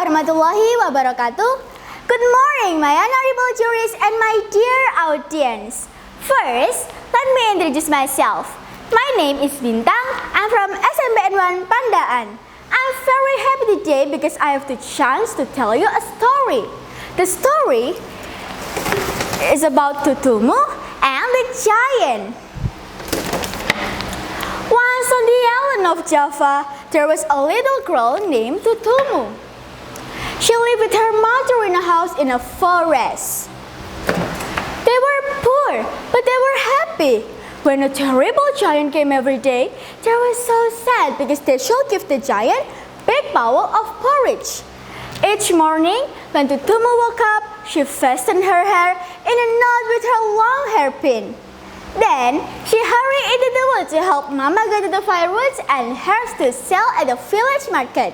warahmatullahi wabarakatuh. Good morning, my honorable jurors and my dear audience. First, let me introduce myself. My name is Bintang. I'm from SMPN 1 Pandaan. I'm very happy today because I have the chance to tell you a story. The story is about Tutumu and the giant. Once on the island of Java, there was a little girl named Tutumu. She lived with her mother in a house in a forest. They were poor, but they were happy. When a terrible giant came every day, they were so sad because they should give the giant big bowl of porridge. Each morning, when Tutumu woke up, she fastened her hair in a knot with her long hairpin. Then, she hurried into the woods to help Mama gather the firewoods and herbs to sell at the village market.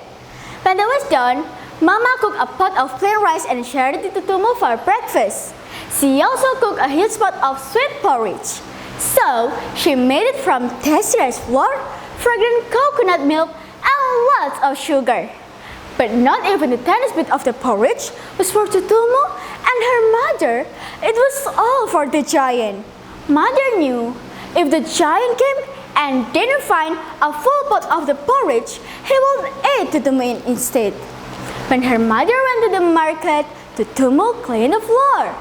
When that was done, Mama cooked a pot of plain rice and shared it to Tutumu for breakfast. She also cooked a huge pot of sweet porridge. So, she made it from tasty rice flour, fragrant coconut milk, and lots of sugar. But not even the tiniest bit of the porridge was for Tutumu and her mother. It was all for the giant. Mother knew if the giant came and didn't find a full pot of the porridge, he would eat Tutumu instead. When her mother went to the market, Tutumu cleaned the floor.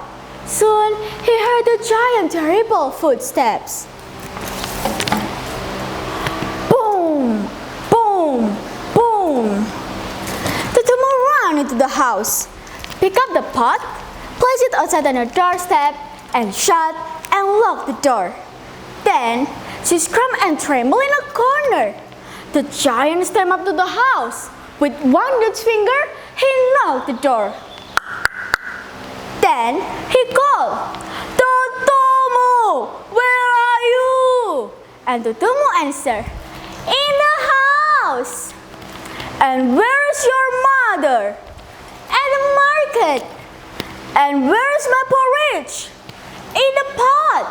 Soon, he heard the giant's terrible footsteps. Boom! Boom! Boom! Tutumu ran into the house, picked up the pot, placed it outside on the doorstep, and shut and locked the door. Then, she screamed and trembled in a corner. The giant stepped up to the house. With one huge finger, he knocked the door. Then he called, "Tutumu, where are you?" And Tutumu answered, "In the house." "And where is your mother?" "At the market." "And where is my porridge?" "In the pot."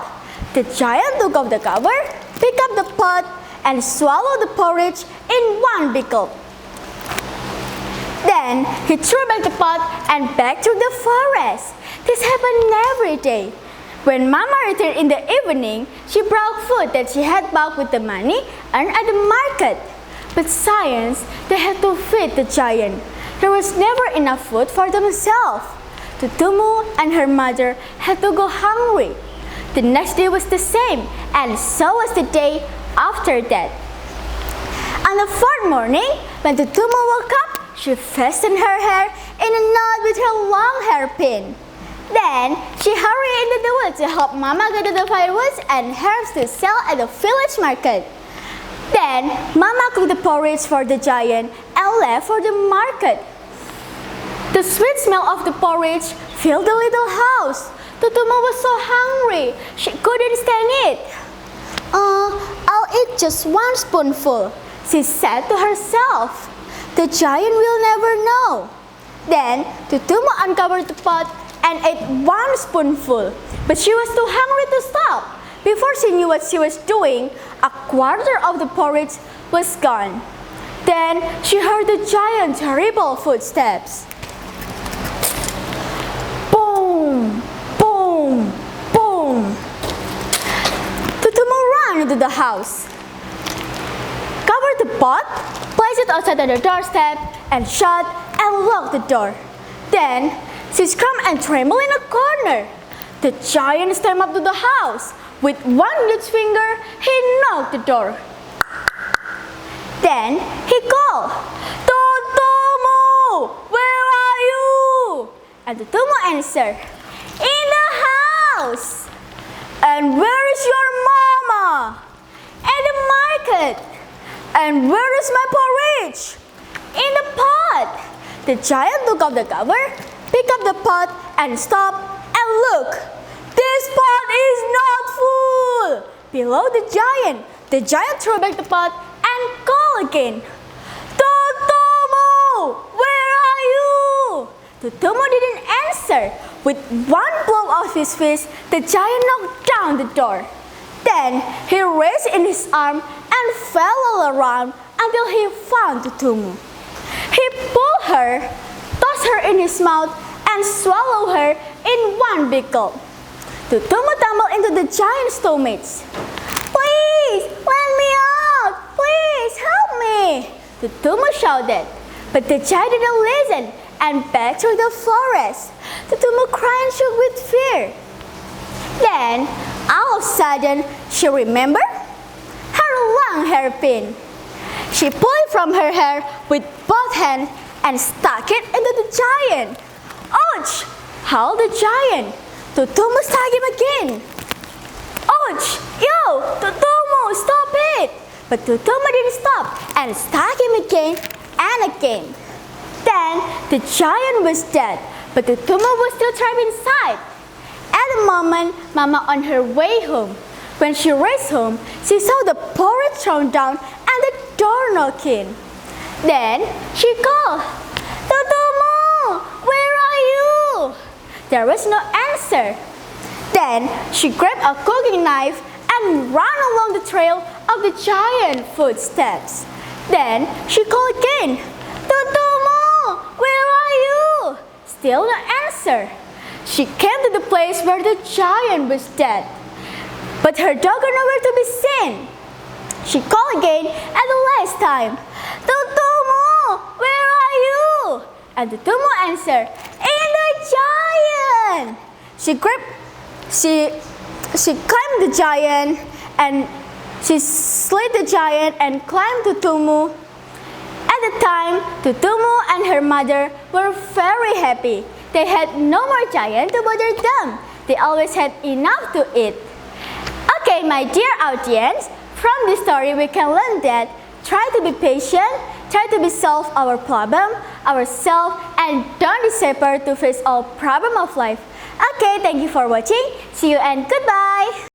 The giant took off the cover, picked up the pot, and swallowed the porridge in one big gulp. Then he threw back the pot and back through the forest. This happened every day. When Mama returned in the evening, she brought food that she had bought with the money earned at the market. But science, they had to feed the giant. There was never enough food for themselves. Tutumu and her mother had to go hungry. The next day was the same, and so was the day after that. On the fourth morning, when Tutumu woke up, she fastened her hair in a knot with her long hairpin. Then, she hurried into the woods to help Mama gather the firewoods and herbs to sell at the village market. Then, Mama cooked the porridge for the giant and left for the market. The sweet smell of the porridge filled the little house. Tutumu was so hungry, she couldn't stand it. I'll eat just one spoonful," she said to herself. "The giant will never know." Then, Tutumu uncovered the pot and ate one spoonful, but she was too hungry to stop. Before she knew what she was doing, a quarter of the porridge was gone. Then, she heard the giant's terrible footsteps. Boom! Boom! Boom! Tutumu ran into the house, covered the pot, placed it outside on the doorstep, and shut and locked the door. Then, she screamed and trembled in a corner. The giant stepped up to the house. With one huge finger, he knocked the door. Then, he called, "Tutumu, where are you?" And Tutumu answered, "In the house." "And where is your mama?" "At the market." "And where is my porridge?" "In the pot." The giant took off the cover, picked up the pot, and stopped and looked. "This pot is not full." Below the giant threw back the pot and called again, "Tutumu, where are you?" Tutumu didn't answer. With one blow of his fist, the giant knocked down the door. Then he raised in his arm and fell all around until he found Tutumu. He pulled her tossed her in his mouth and swallowed her in one big gulp. Tutumu tumbled into the giant's stomach. "Please, let me out! Please, help me!" Tutumu shouted. But the giant didn't listen and back through the forest. Tutumu cried and shook with fear. Then, all of a sudden, she remembered her long hairpin. She pulled it from her hair with both hands and stuck it into the giant. "Ouch!" howled the giant. Tutumu stuck him again. "Ouch! Yo, Tutumu, stop it!" But Tutumu didn't stop and stuck him again and again. Then the giant was dead, but Tutumu was still trapped inside. At the moment, Mama on her way home. When she reached home, she saw the porridge thrown down and the door knocking. Then she called, "Tutumu, where are you?" There was no answer. Then she grabbed a cooking knife and ran along the trail of the giant footsteps. Then she called again, "Tutumu, where are you?" Still no answer. She came to the place where the giant was dead, but her dog was nowhere to be seen. She called again at the last time, "Tutumu, where are you?" And Tutumu answered, "In the giant." She climbed the giant and she slid the giant and climbed Tutumu. At the time, Tutumu and her mother were very happy. They had no more giant to bother them. They always had enough to eat. Okay, my dear audience, from this story we can learn that try to be patient, try to be solve our problem ourselves, and don't despair to face all problem of life. Okay, thank you for watching. See you and goodbye.